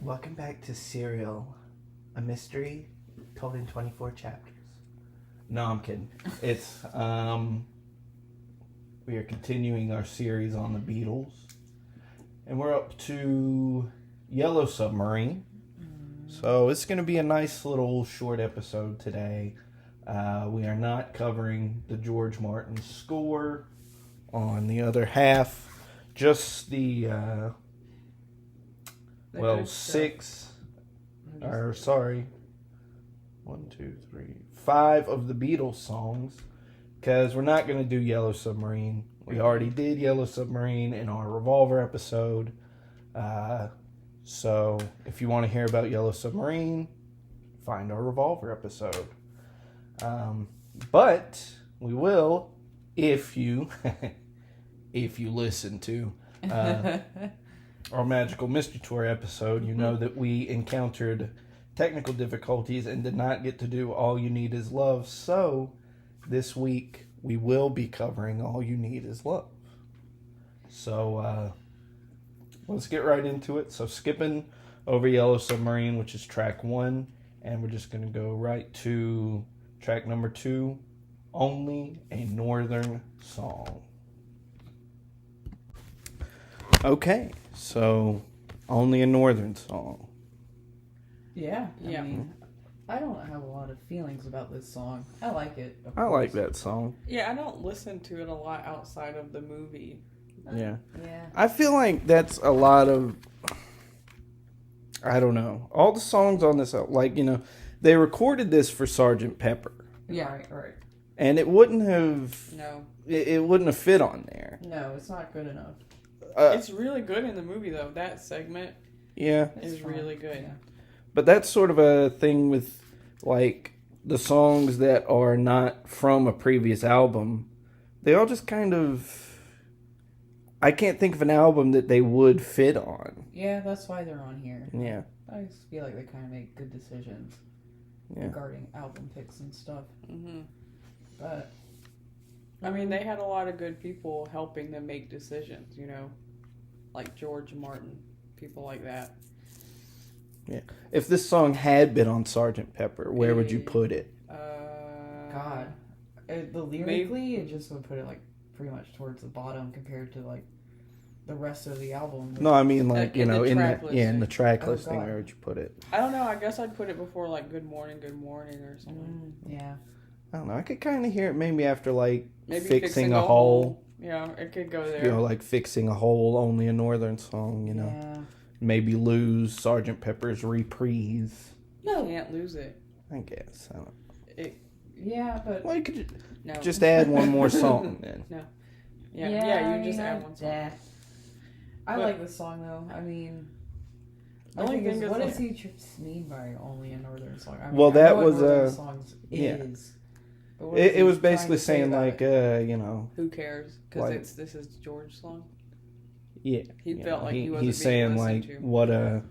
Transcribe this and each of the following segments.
Welcome back to Serial, a mystery told in 24 chapters. No, I'm kidding. It's, we are continuing our series on the Beatles. And we're up to Yellow Submarine. So it's going to be a nice little short episode today. We are not covering the George Martin score on the other half. Just the, five of the Beatles songs. Because we're not going to do Yellow Submarine. We already did Yellow Submarine in our Revolver episode. So if you want to hear about Yellow Submarine, find our Revolver episode. But we will, if you listen to our Magical Mystery Tour episode, you know that we encountered technical difficulties and did not get to do All You Need Is Love. So this week we will be covering All You Need Is Love. So let's get right into it. So skipping over Yellow Submarine, which is track 1, and we're just going to go right to track number 2, Only a Northern Song. Okay, so Only a Northern Song. Yeah. I mean, I don't have a lot of feelings about this song. I like it. I like that song. Yeah, I don't listen to it a lot outside of the movie. Yeah. Yeah. I feel like that's a lot of, I don't know. All the songs on this, like, they recorded this for Sgt. Pepper. Yeah, right. And it wouldn't have, No. it wouldn't have fit on there. No, it's not good enough. It's really good in the movie, though. That segment is really good. Yeah. But that's sort of a thing with, like, the songs that are not from a previous album. They all just kind of, I can't think of an album that they would fit on. Yeah, that's why they're on here. Yeah. I just feel like they kind of make good decisions regarding album picks and stuff. Mm-hmm. But, I mean, they had a lot of good people helping them make decisions, like George Martin, people like that. Yeah. If this song had been on Sgt. Pepper, where would you put it? God. Lyrically, it just would put it, like, pretty much towards the bottom compared to, like, the rest of the album. No, I mean, like, in the track Oh, listing, God. where would you put it? I don't know. I guess I'd put it before, like, Good Morning or something. Yeah. I don't know. I could kind of hear it maybe after, like, Maybe fixing a hole. Yeah, it could go there. Like Fixing a Hole, Only a Northern Song, Yeah. Maybe lose Sgt. Pepper's Reprise. You can't lose it. I guess. I don't. Yeah, but... Well, you could No. just add one more song then. Yeah, you just add one song. Yeah. I like this song, though. I mean... The only thing is, what like, does he mean by Only a Northern Song? I mean, Well, I that know what was, Northern Songs yeah. is. But what is It he was trying basically to say saying, about like, it? Who cares? Because Like- this is George's song. Yeah. He felt like he wasn't he's being saying, listened like, to. what a...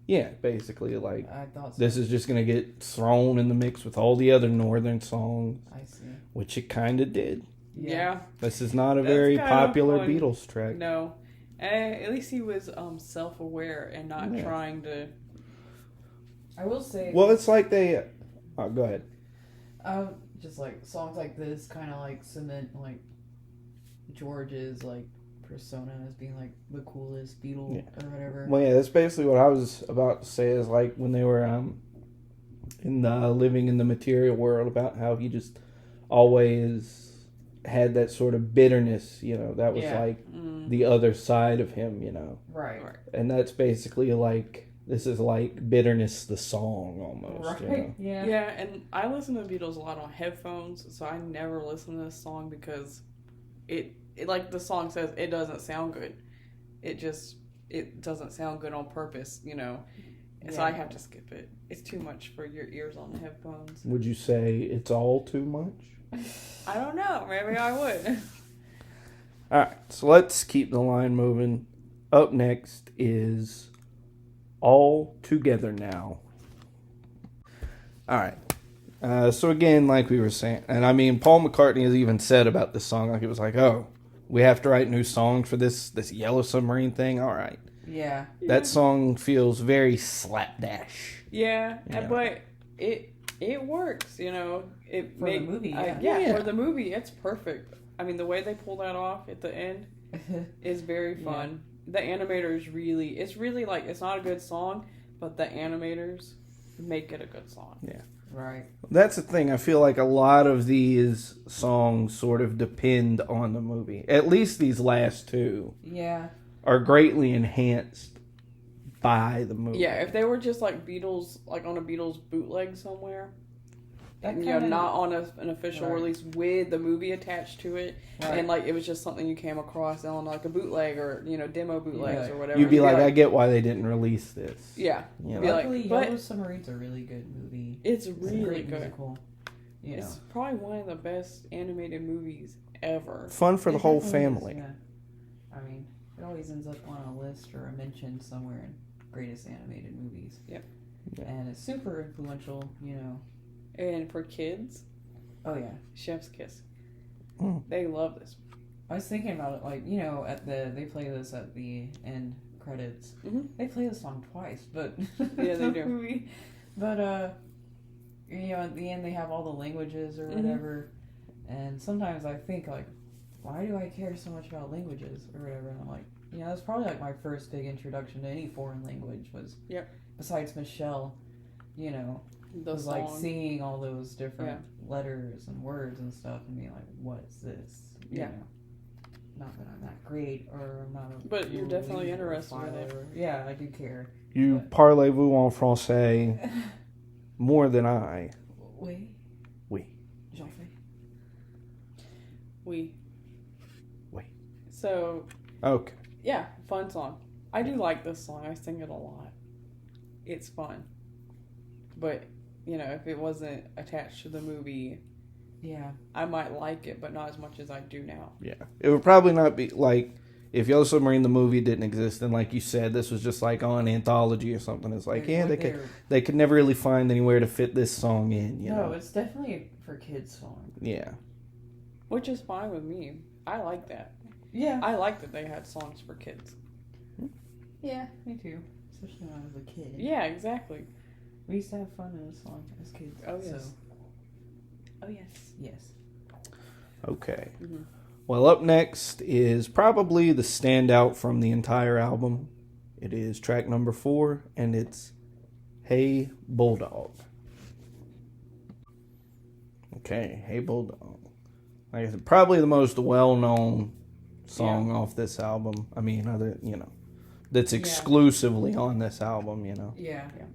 Yeah, basically, like, I thought so. this is just going to get thrown in the mix with all the other Northern songs, I see. which it kind of did. Yeah. This is not a That's very kinda popular fun. Beatles track. No. At least he was self-aware and not Yeah. trying to... I will say... Well, it's like they... Oh, go ahead. Just, like, songs like this kind of, like, cement, like, George's, like, persona as being, like, the coolest Beatle or whatever. Well, yeah, that's basically what I was about to say, is like when they were in the Living in the Material World, about how he just always had that sort of bitterness, that was like the other side of him, Right. And that's basically like, this is like Bitterness the song almost. Right. Yeah. Yeah, and I listen to the Beatles a lot on headphones, so I never listen to this song because it like the song says, it doesn't sound good. It doesn't sound good on purpose, So I have to skip it. It's too much for your ears on the headphones. Would you say it's all too much? I don't know. Maybe I would. Alright, so let's keep the line moving. Up next is All Together Now. Alright. So again, like we were saying, and I mean, Paul McCartney has even said about this song, like it was like, oh, we have to write new songs for this Yellow Submarine thing? Alright. Yeah. That song feels very slapdash. Yeah, Yeah. but it works, you know. The movie, yeah. Yeah. For the movie, it's perfect. I mean, the way they pull that off at the end is very fun. The animators really, it's really like, it's not a good song, but the animators make it a good song. Yeah. Right. That's the thing. I feel like a lot of these songs sort of depend on the movie. At least these last two Yeah. are greatly enhanced by the movie. Yeah, if they were just like Beatles, like on a Beatles bootleg somewhere, That and, kinda- not on an official Right. release with the movie attached to it, Right. and like it was just something you came across on like a bootleg or demo bootlegs Yeah. or whatever. You'd be like, I get why they didn't release this. yeah, You know? Be like, Luckily, but- Yellow Submarine's a really good movie. it's It's a really great good. musical. You know. It's probably one of the best animated movies ever. Fun for the It whole definitely is, family. yeah. I mean, it always ends up on a list or a mention somewhere in greatest animated movies. Yep. Yeah. And it's super influential, you know. And for kids, Oh yeah. Chef's Kiss. Mm. They love this. I was thinking about it, like, you know, they play this at the end credits. Mhm. They play this song twice, but Yeah, they do. movie. But you know, at the end they have all the languages or whatever, and sometimes I think like, why do I care so much about languages or whatever? And I'm like, you know, that's probably like my first big introduction to any foreign language was. Yep. Besides Michelle, you know, The was song. like seeing all those different letters and words and stuff and being like, what is this? You Yeah. know? Not that I'm that great or I'm not a But you're definitely believer or interested in it. follower. Yeah, I do care. You But- parlez-vous en français more than I. Oui. Oui. J'en fais. We. We. So, Okay. yeah, fun song. I do like this song. I sing it a lot. It's fun. But, you know, if it wasn't attached to the movie, Yeah. I might like it, but not as much as I do now. Yeah. It would probably not be like if Yellow Submarine the movie didn't exist, and like you said, this was just like on Anthology or something. It's like, yeah, they could never really find anywhere to fit this song in, you No, know. it's definitely for kids song. Yeah. Which is fine with me. I like that. Yeah. I like that they had songs for kids. Yeah, me too. Especially when I was a kid. Yeah, exactly. We used to have fun in this song as kids. Oh, yes. So. Oh, yes. Yes. Okay. Mhm. Well, up next is probably the standout from the entire album. It is track number 4, and it's Hey Bulldog. Okay, Hey Bulldog. Like I said, probably the most well-known song off this album. I mean, that's exclusively on this album, you know. Yeah. Yeah.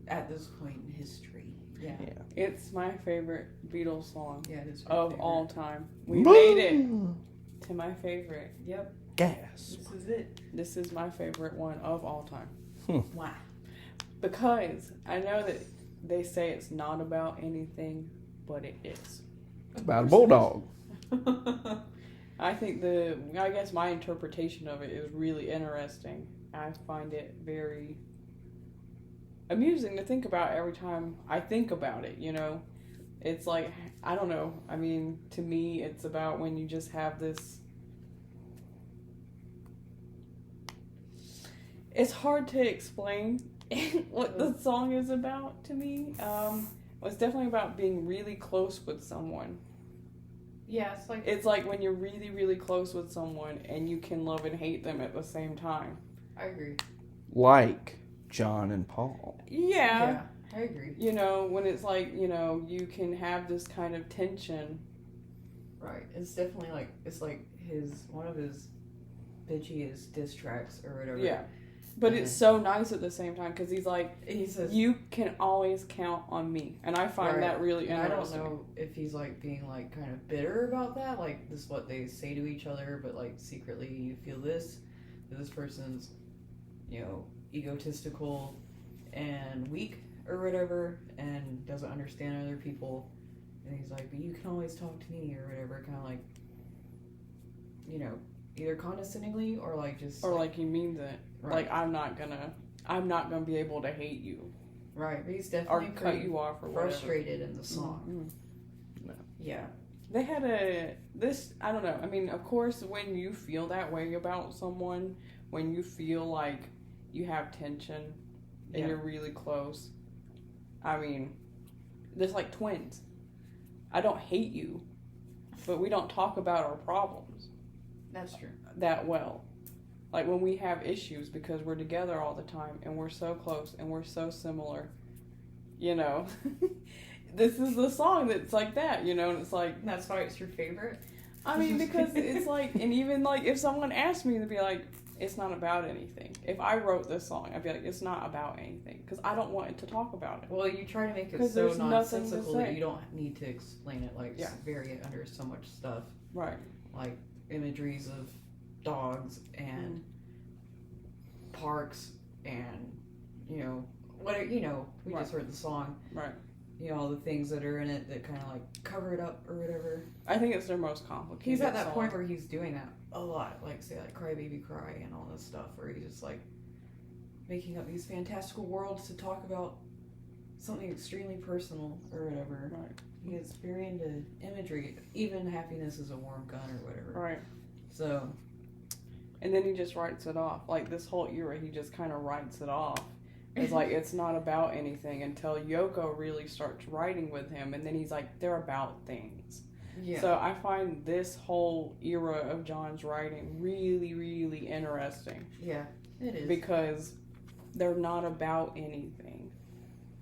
At this point in history. Yeah. Yeah. It's my favorite Beatles song Yeah, it is. my of favorite. all time. We made it to my favorite. Yep. Gas. This is it. This is my favorite one of all time. Wow. Because I know that they say it's not about anything, but it is. About a bulldog. I guess my interpretation of it is really interesting. I find it very amusing to think about every time I think about it, you know? It's like, I don't know. I mean, to me, it's about when you just have this. It's hard to explain what the song is about to me. It's definitely about being really close with someone. Yeah, It's like when you're really, really close with someone and you can love and hate them at the same time. I agree. Like John and Paul. Yeah. I agree. You know, when it's like, you know, you can have this kind of tension. Right. It's definitely like, it's like one of his bitchiest diss tracks or whatever. Yeah. But it's so nice at the same time because he's like, He says, you can always count on me. And I find Right. that really and I don't interesting. know if he's like being like kind of bitter about that. Like, this is what they say to each other, but like secretly you feel that this person's, you know, egotistical and weak or whatever and doesn't understand other people. And he's like, but you can always talk to me or whatever. Kind of like, you know, either condescendingly or like just. Or like he means it. Right. Like, I'm not gonna be able to hate you. Right, but he's Or definitely cut pretty you off or whatever. frustrated in the song. Mhm. Yeah. They had I don't know. I mean, of course, when you feel that way about someone, when you feel like you have tension and Yeah. you're really close. I mean, there's like twins. I don't hate you, but we don't talk about our problems That's true. that well. Like when we have issues because we're together all the time and we're so close and we're so similar, you know. This is the song that's like that, you know, and it's like, That's why it's your favorite? I mean, because it's like, and even like if someone asked me to be like, it's not about anything. If I wrote this song, I'd be like, it's not about anything because I don't want it to talk about it. Well, you try to make it 'Cause so there's nothing to nonsensical that say. you don't need to explain it, like, Yeah. bury it under so much stuff. Right. Like, imageries of dogs and parks and, you know, we Right. just heard the song. Right. You know, all the things that are in it that kind of, like, cover it up or whatever. I think it's their most complicated He's at that song. point where he's doing that a lot. Like, say, like, Cry Baby Cry and all this stuff, where he's just, like, making up these fantastical worlds to talk about something extremely personal or whatever. Right. He gets very into imagery. Even happiness is a warm gun or whatever. Right. So, And then he just writes it off. Like this whole era, he just kind of writes it off. It's like it's not about anything until Yoko really starts writing with him, and then he's like, they're about things. yeah. So I find this whole era of John's writing really, really interesting Yeah, it is. because they're not about anything.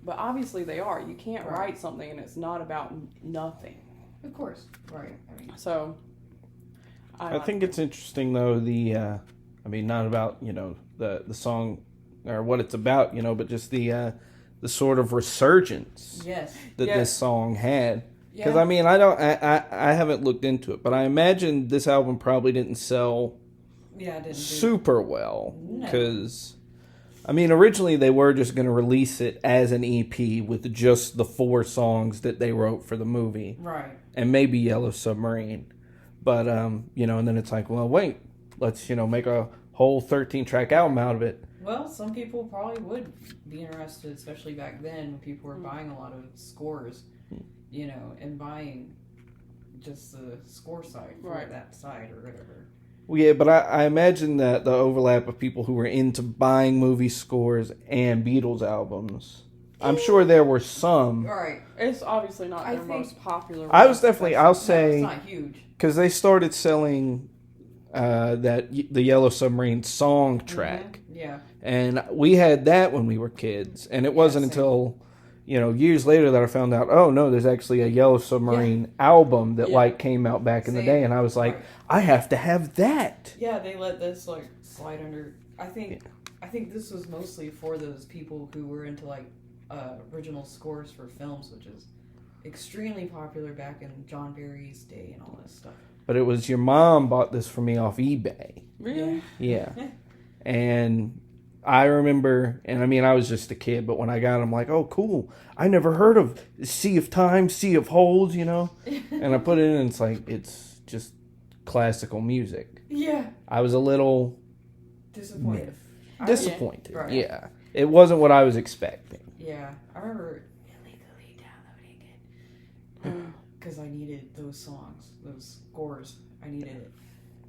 But obviously they are. You can't Right. write something and it's not about nothing. Of course. Right. I mean, So I think it's interesting though, not about, the song or what it's about, but just the sort of resurgence yes. that Yeah. this song had. Because Yeah. I haven't looked into it, but I imagine this album probably didn't sell Yeah, it didn't do. super well. No. Because, originally they were just going to release it as an EP with just the 4 songs that they wrote for the movie. Right. And maybe Yellow Submarine. But, and then it's like, well, wait, let's, make a whole 13-track album out of it. Well, some people probably would be interested, especially back then when people were buying a lot of scores, and buying just the score side for Right. that side or whatever. Well, yeah, but I imagine that the overlap of people who were into buying movie scores and Beatles albums, I'm sure there were some. All right. It's obviously not I their think- most popular. I was one. definitely, I'll No, say, it's not huge. because they started selling the Yellow Submarine song track. Yeah. And we had that when we were kids. And it wasn't same. until, years later that I found out, oh, no, there's actually a Yellow Submarine album that, Yeah. came out back in the Same. day. And I was like, Right. I have to have that. Yeah, they let this slide under. I think this was mostly for those people who were into original scores for films, which is extremely popular back in John Barry's day and all this stuff. But it was your mom bought this for me off eBay. Really? Yeah. And I remember, and I was just a kid, but when I got it, I'm like, oh, cool. I never heard of Sea of Time, Sea of Holes, And I put it in, and it's like, it's just classical music. Yeah. I was a little Disappointed. disappointed. Right. Yeah. It wasn't what I was expecting. Yeah, I remember illegally downloading it because I needed those songs, those scores. I needed it.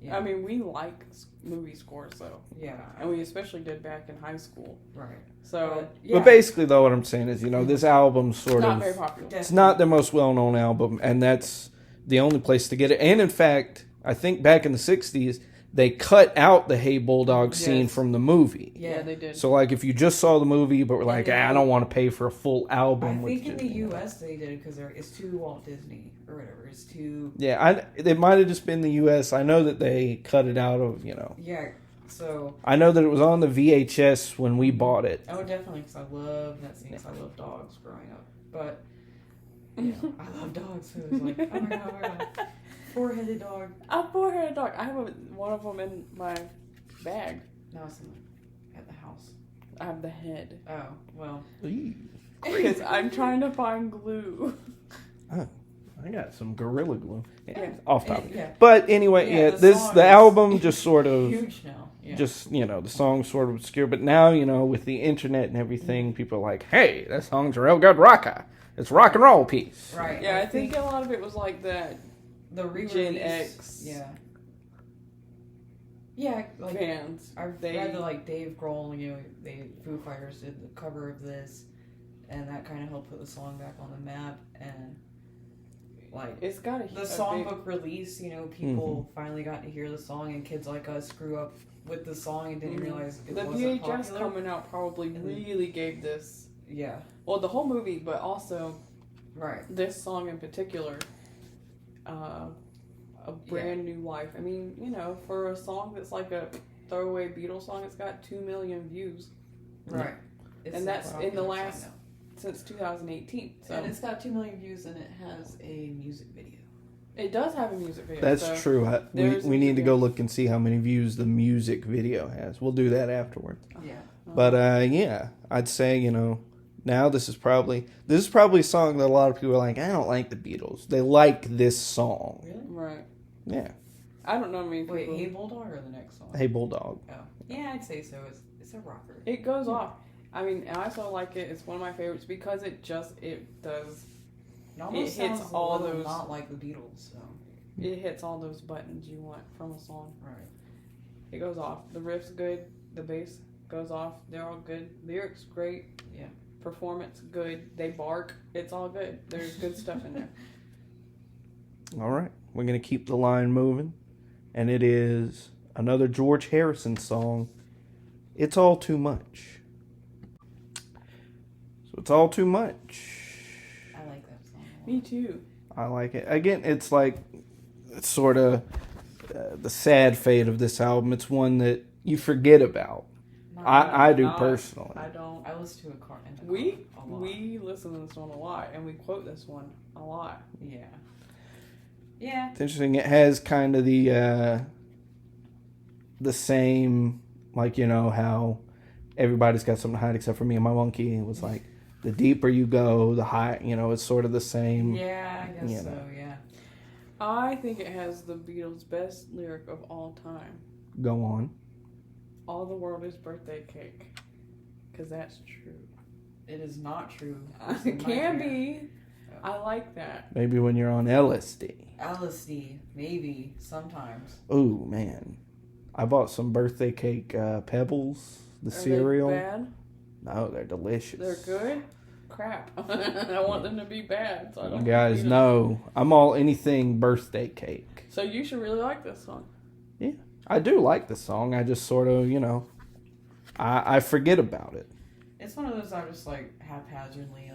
Yeah. I mean, we like movie scores though, yeah, and we especially did back in high school. right. So Yeah, But basically, though, what I'm saying is, this album sort not of... very popular. It's not their most well-known album, and that's the only place to get it. And in fact, I think back in the 60s, they cut out the Hey Bulldog scene Yes. from the movie. Yeah, they did. So, if you just saw the movie, but were like, Yeah. I don't want to pay for a full album. I with think in just- the U.S. they did it because it's too Walt Disney or whatever. It's too Yeah, it might have just been the U.S. I know that they cut it out of, yeah. So I know that it was on the VHS when we bought it. oh, definitely because I love that scene. 'Cause I love dogs growing up, but I love dogs. So it was like, oh my god, four-headed dog. A four-headed dog. I have one of them in my bag. No, it's at the house. I have the head Oh well. because I'm trying to find glue. I got some Gorilla Glue. Yeah. Off topic. Yeah. But anyway, Yeah, the song is album just sort of... Huge now. Yeah. Just, the song's sort of obscure. But now, with the internet and everything, people are like, hey, that song's a real good rocker. It's a rock and roll piece. right. Yeah, I think a lot of it was like that. the re-release. Gen X. Yeah. Yeah, like fans. I've read that like Dave Grohl, Foo Fighters did the cover of this, and that kind of helped put the song back on the map. And like it's got the songbook release, people finally got to hear the song, and kids like us grew up with the song and didn't realize it wasn't VHS popular. coming out probably really gave this. Yeah. Well, the whole movie, but also this song in particular, a brand new life. I mean, for a song that's like a throwaway Beatles song, it's got 2 million views. Right. And that's in the last, since 2018. So. And it's got 2 million views, and it has a music video. It does have a music video. That's true. We need to go look and see how many views the music video has. We'll do that afterwards. Yeah. But I'd say, now this is probably a song that a lot of people are like, I don't like the Beatles. They like this song. Really? Right. Yeah. I don't know many people. Wait, Hey Bulldog or the next song? Hey Bulldog. Oh. Yeah, I'd say so. It's a rocker. It goes off. I mean, I also like it. It's one of my favorites because it does. It almost hits sounds all a little those. not like the Beatles. So. It hits all those buttons you want from a song. Right. It goes off. The riff's good. The bass goes off. They're all good. Lyrics great. Yeah. Performance good. They bark. It's all good. There's good stuff in there. All right. We're going to keep the line moving. And it is another George Harrison song. It's All Too Much. So it's all too much. I like that song a lot. Me too. I like it. Again, it's like sort of the sad fate of this album. It's one that you forget about. I do personally. I don't. I listen to it in the car a lot. We listen to this one a lot, and we quote this one a lot. Yeah. Yeah. It's interesting. It has kind of the same, like, how everybody's got something to hide except for me and my monkey. It was like, the deeper you go, the high, it's sort of the same. Yeah, I guess so, yeah. I think it has the Beatles' best lyric of all time. Go on. All the world is birthday cake. Because that's true. It is not true. It can be. I like that. Maybe when you're on LSD. LSD, maybe, sometimes. Ooh, man. I bought some birthday cake Pebbles, the Are cereal. They bad? No, they're delicious. They're good? Crap. I want them to be bad. So I don't You guys know I'm all anything birthday cake. So you should really like this song. Yeah, I do like the song. I just sort of, I forget about it. It's one of those I just haphazardly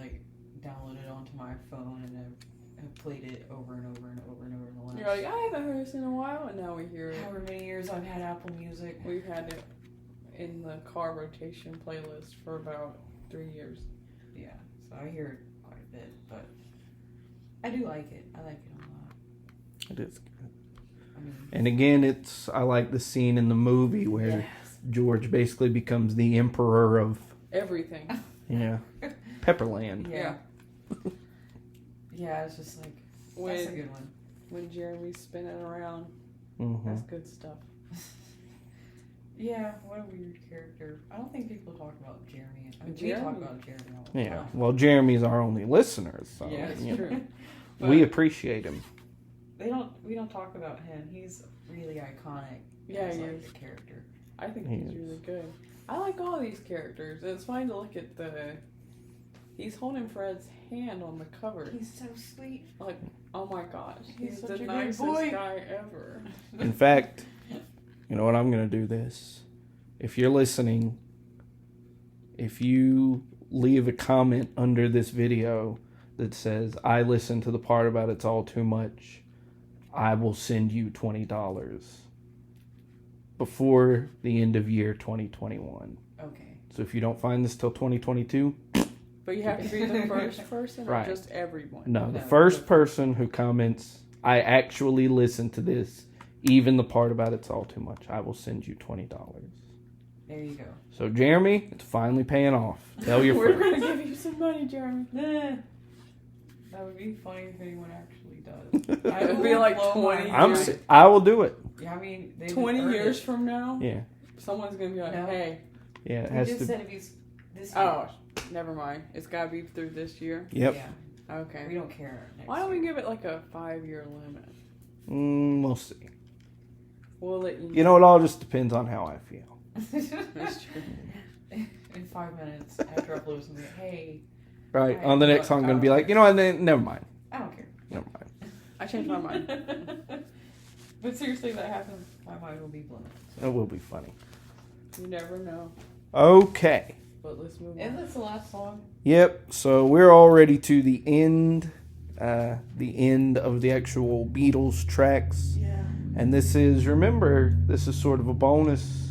downloaded onto my phone and I've played it over and over and over and over in the last. You're like, I haven't heard this in a while, and now we hear it. However many years I've had Apple Music. We've had it in the car rotation playlist for about 3 years. Yeah, so I hear it quite a bit, but I do like it. I like it a lot. It is good. I mean, And again, I like the scene in the movie where yes. George basically becomes the emperor of Everything. Pepperland. Yeah. Yeah, it's just like, that's a good one. When Jeremy's spinning around, Mm-hmm. that's good stuff. Yeah, what a weird character. I don't think people talk about Jeremy. I mean, we Jeremy. talk about Jeremy all the Yeah. time. Well, Jeremy's our only listener, so Yeah, it's true. we appreciate him. We don't talk about him. He's really iconic. Yeah, as he a is. character. I think He he's is. really good. I like all these characters. It's fine to look at he's holding Fred's hand on the cover. He's so sweet. Like, oh my gosh, He's he's such the a good nicest boy. guy ever. In fact, you know what? I'm going to do this. If you're listening, if you leave a comment under this video that says, I listened to the part about It's All Too Much, I will send you $20 before the end of year 2021. Okay. So if you don't find this till 2022, But you have to be the first person or Right. just everyone? no, the No. first person who comments, I actually listened to this, even the part about It's All Too Much, I will send you $20. There you go. So Jeremy, it's finally paying off. Tell your We're friends. going to give you some money, Jeremy. That would be funny if anyone actually does. It would be like 20 I will do it. Yeah, I mean, they 20 earned years it. from now, Yeah. someone's going to be like, No. hey. Yeah, it He has just to. said if he's this year. Oh, never mind. It's got to be through this year. Yep. Yeah, Okay. we don't care. Next Why don't year. we give it like a 5-year limit? We'll see. We'll let you know. You know, it all just depends on how I feel. That's true. In 5 minutes after upload something, hey, Right. On the next song, I'm going to be like, you know what? Never mind. I don't care. Never mind. I changed my mind. But seriously, if that happens, my mind will be blown. It will be funny. You never know. Okay. But let's move And on. that's the last song. Yep. So we're already to the end of the actual Beatles tracks. Yeah. And this is sort of a bonus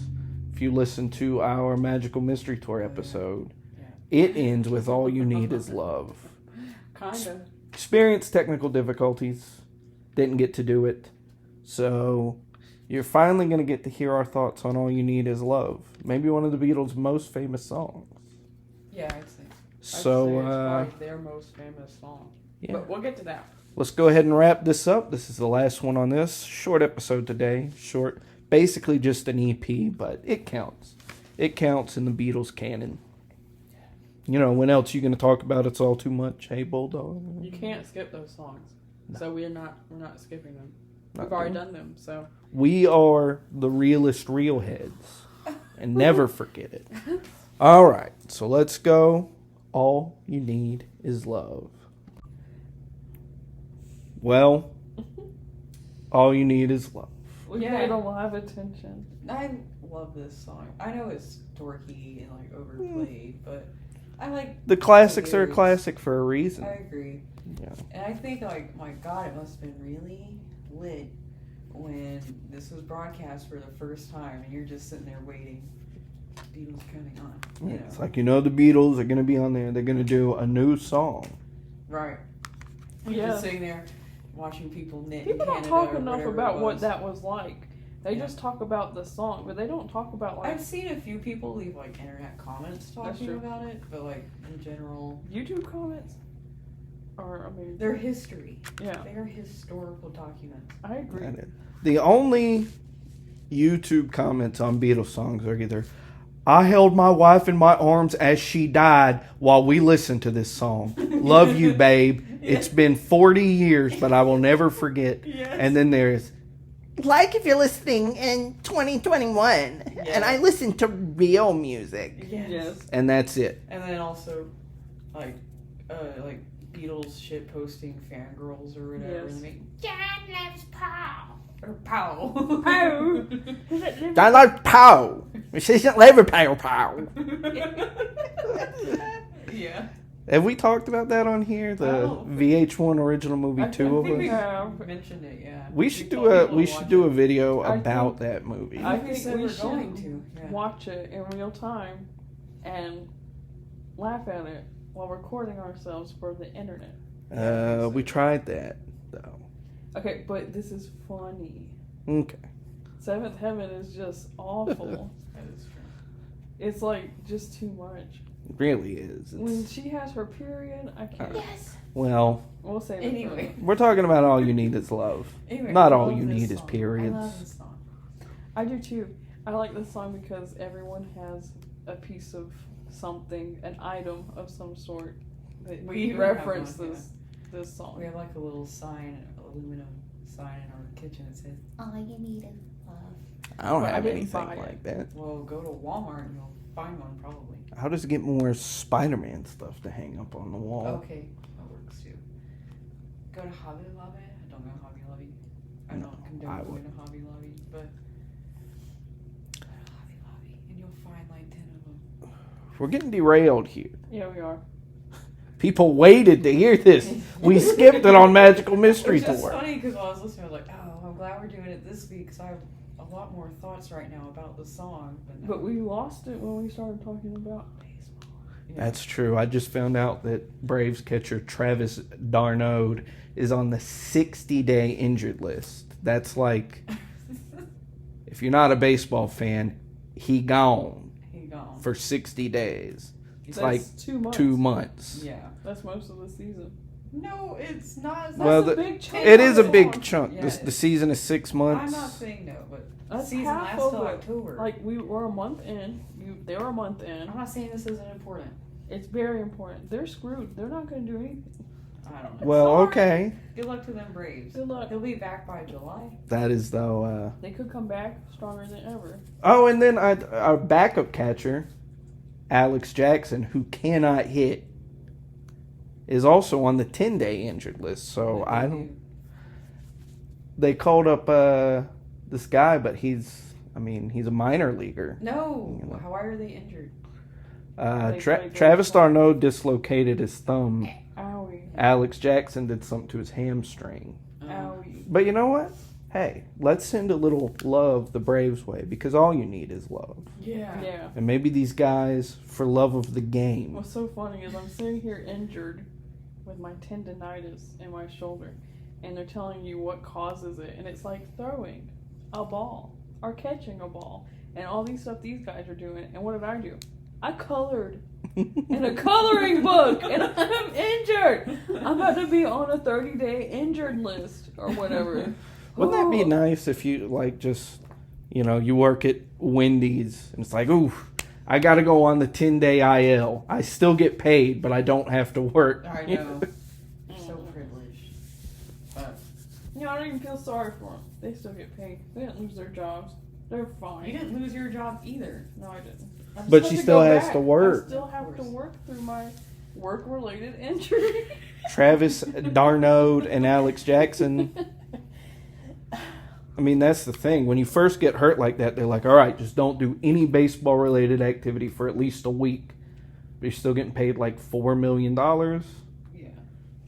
if you listen to our Magical Mystery Tour episode. Yeah. It ends with All You Need Is Love. Kinda. Experienced technical difficulties. Didn't get to do it. So you're finally going to get to hear our thoughts on All You Need Is Love. Maybe one of the Beatles' most famous songs. Yeah, I'd say. So, I'd say it's probably their most famous song. yeah. But we'll get to that. Let's go ahead and wrap this up. This is the last one on this. Short episode today. Short. Basically just an EP, but it counts. It counts in the Beatles canon. You know, when else you going to talk about It's All Too Much? Hey, Bulldog. You can't skip those songs. No. So we're not skipping them. Not We've already doing done them, so. We are the realest real heads. And never forget it. All right. So let's go. All You Need Is Love. Well, all you need is love. We Yeah. paid a lot of attention. I love this song. I know it's dorky and like overplayed, but I like. The classics are a lyrics. classic for a reason. I agree. Yeah. And I think, like, my God, it must have been really lit when this was broadcast for the first time, and you're just sitting there waiting. Beatles coming on. You know? It's like, you know, the Beatles are going to be on there. They're going to do a new song. Right. You're Yeah. just sitting there watching people knit. People in don't Canada talk or enough whatever about it what was. that was like. They Yeah. just talk about the song, but they don't talk about like I've seen a few people leave like internet comments talking true. about it, but like in general, YouTube comments. Or I mean, they're history. yeah, They are historical documents. I agree. The only YouTube comments on Beatles songs are either, I held my wife in my arms as she died while we listened to this song. Love you, babe. It's been 40 years, but I will never forget. Yes. And then there's, like if you're listening in 2021, and I listen to real music. Yes. And that's it. And then also, like Beatles shit posting fangirls or whatever. Yes. And they make John loves Paul or Powell. Pow. I like Pow. Which isn't Liverpool Pow. Yeah. Have we talked about that on here? The Oh. VH1 original movie, I two of think us. we have. Mentioned it, yeah. We should do told a people we to should watch do a it. video I about think- that movie. I We think said we we're should going to. Yeah. watch it in real time and laugh at it while recording ourselves for the internet. We tried that though. Okay, but this is funny. Okay. Seventh Heaven is just awful. That is true. It's like just too much. It really is. When It's, she has her period, I can't. Yes. well, We'll save it. Anyway. we're talking about all you need is love. Anyway, Not I all love you this need is song. periods. I love this song. I do too. I like this song because everyone has a piece of something, an item of some sort that We even have reference one, this song. We have like a little sign, aluminum sign in our kitchen that says, "All you need is love." I don't Well, I have didn't anything buy it. like that. Well, go to Walmart and you'll find one probably. How does it get more Spider-Man stuff to hang up on the wall? Okay, that works too. Go to Hobby Lobby. I don't know Hobby Lobby. I No, don't condone I going wouldn't. to Hobby Lobby, but go to Hobby Lobby and you'll find like 10 of them. We're getting derailed here. Yeah, we are. People waited to hear this. We skipped it on Magical Mystery Which is Tour. funny because while I was listening, I was like, oh, I'm glad we're doing it this week because I have a lot more thoughts right now about the song. But, no. But we lost it when we started talking about baseball. Yeah. That's true. I just found out that Braves catcher Travis Darnode is on the 60-day injured list. That's like, if you're not a baseball fan, he gone He gone. for 60 days. It's That's like 2 months. 2 months. Yeah. That's most of the season. No, it's not. It's Well, not That's a big chunk. It is a of big song. chunk. Yeah. The season is 6 months. I'm not saying no, but the That's season half lasts of till it. October. Like we were a month in. They were a month in. I'm not saying this isn't important. It's very important. They're screwed. They're not going to do anything. I don't know. Well, Sorry. okay. Good luck to them Braves. Good luck. He'll be back by July. That is though. They could come back stronger than ever. Oh, and then our backup catcher, Alex Jackson, who cannot hit, is also on the 10-day injured list. So I don't. They called up this guy, but he's a minor leaguer. No. You know. Why are they injured? Travis d'Arnaud dislocated his thumb. Owie. Alex Jackson did something to his hamstring. Owie. But you know what? Hey, let's send a little love the Braves way, because all you need is love. Yeah. Yeah. And maybe these guys, for love of the game. What's so funny is I'm sitting here injured with my tendonitis in my shoulder, and they're telling you what causes it, and it's like throwing a ball or catching a ball, and all these stuff these guys are doing. And what did I do? I colored in a coloring book, and I'm injured. I'm about to be on a 30-day injured list or whatever. Wouldn't that be nice if you, you work at Wendy's, and it's like, ooh, I got to go on the 10-day IL. I still get paid, but I don't have to work. I know. So privileged. But I don't even feel sorry for them. They still get paid. They didn't lose their jobs. They're fine. you didn't lose your job either. No, I didn't. But she still has to work. I still have to work through my work-related injury. Travis d'Arnaud and Alex Jackson. I mean, that's the thing. When you first get hurt like that, they're like, all right, just don't do any baseball-related activity for at least a week. But you're still getting paid like $4 million. Yeah.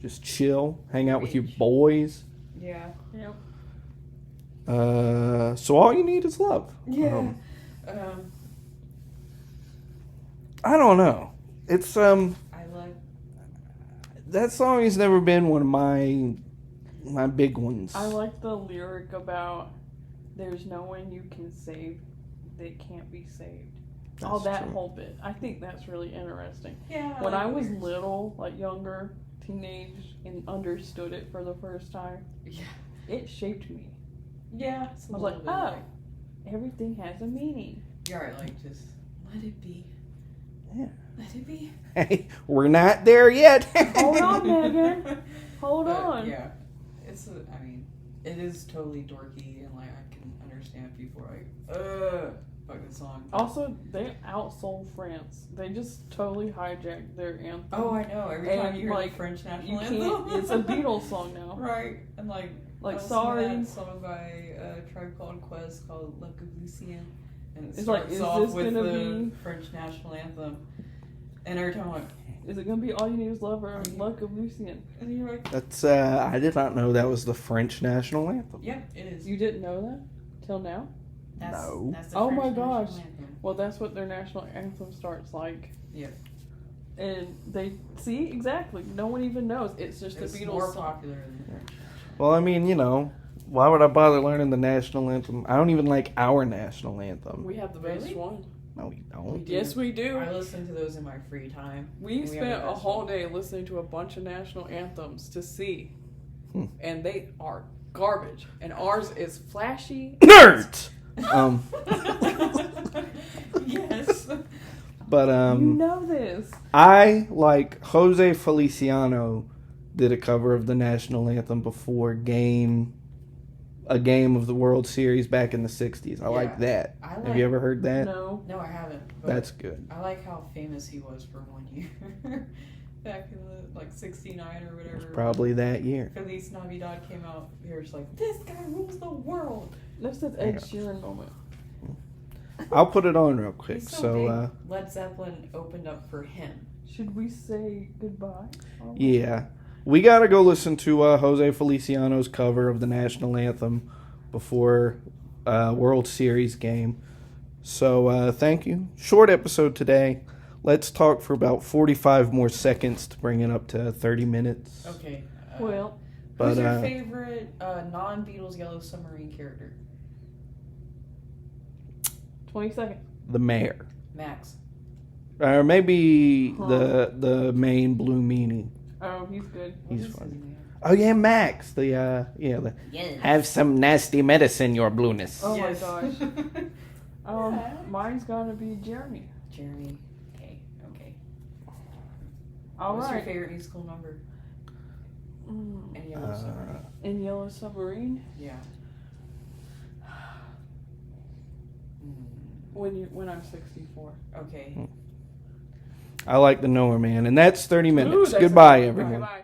Just chill, hang out with your boys. Yeah. Yep. So all you need is love. Yeah. I don't know. It's I like. that song has never been one of my big ones. I like the lyric about there's no one you can save that can't be saved. All That's that true. whole bit. I think that's really interesting. Yeah. When I was little, like younger, teenage, and understood it for the first time, Yeah. it shaped me. Yeah. I was like, oh, everything has a meaning. You're right. Like, just let it be. Yeah. Let it be. Hey, we're not there yet. Hold on, Megan. Hold on. Yeah. It is totally dorky, and like I can understand people are like, fucking song. Also, they outsold France. They just totally hijacked their anthem. Oh, I know. Every time And, you hear like, the French you national can't. anthem, It's a Beatles song now. right? And like Sorry. that song by Tribe Called Quest called "Luck of Lucien," and it It's like, starts is off this with gonna the be- French national anthem, and every time I'm like, Is it gonna be All You Need Is Love or Luck of Lucien? and you're like, That's I did not know that was the French national anthem. yeah, it is. You didn't know that till now? No. That's the Oh French my national gosh. anthem. Well, that's what their national anthem starts like. Yeah. And they see exactly. No one even knows. It's just It's the Beatles more song. popular than the French. Well, I mean, why would I bother learning the national anthem? I don't even like our national anthem. We have the best Really? one. No, we don't. Yes, we do. I listen to those in my free time. We have spent the a best whole one. day listening to a bunch of national anthems to see. Hmm. And they are garbage. And ours is flashy. Nerds. Yes. But You know this. I like Jose Feliciano did a cover of the national anthem before a game of the World Series back in the 60s. I like that. Have you ever heard that? No. No, I haven't. But That's good. I like how famous he was for 1 year. Back in the, 69 or whatever. Probably that year. Feliz Navidad came out. They were just like, this guy rules the world. That's an Ed Sheeran moment. I'll put it on real quick. He's So, big. Led Zeppelin opened up for him. Should we say goodbye? yeah. We got to go listen to Jose Feliciano's cover of the national anthem before World Series game. So, thank you. Short episode today. Let's talk for about 45 more seconds to bring it up to 30 minutes. Okay. Well, Who's But, your favorite non-Beatles Yellow Submarine character? 20 seconds. the mayor. Max. Or maybe Huh. the main blue meanie. Oh, he's good. What He's is his funny. name? Oh, yeah, Max. The Yes. have some nasty medicine, your blueness. Oh Yes. my gosh. Yeah. Mine's gonna be Jeremy. Jeremy. Okay. All What's right. your favorite musical number? And Yellow Submarine. In Yellow Submarine? Yeah. When I'm 64. Okay. I like the Knower Man. And that's 30 minutes. Ooh, that's Goodbye, a- everyone. Bye.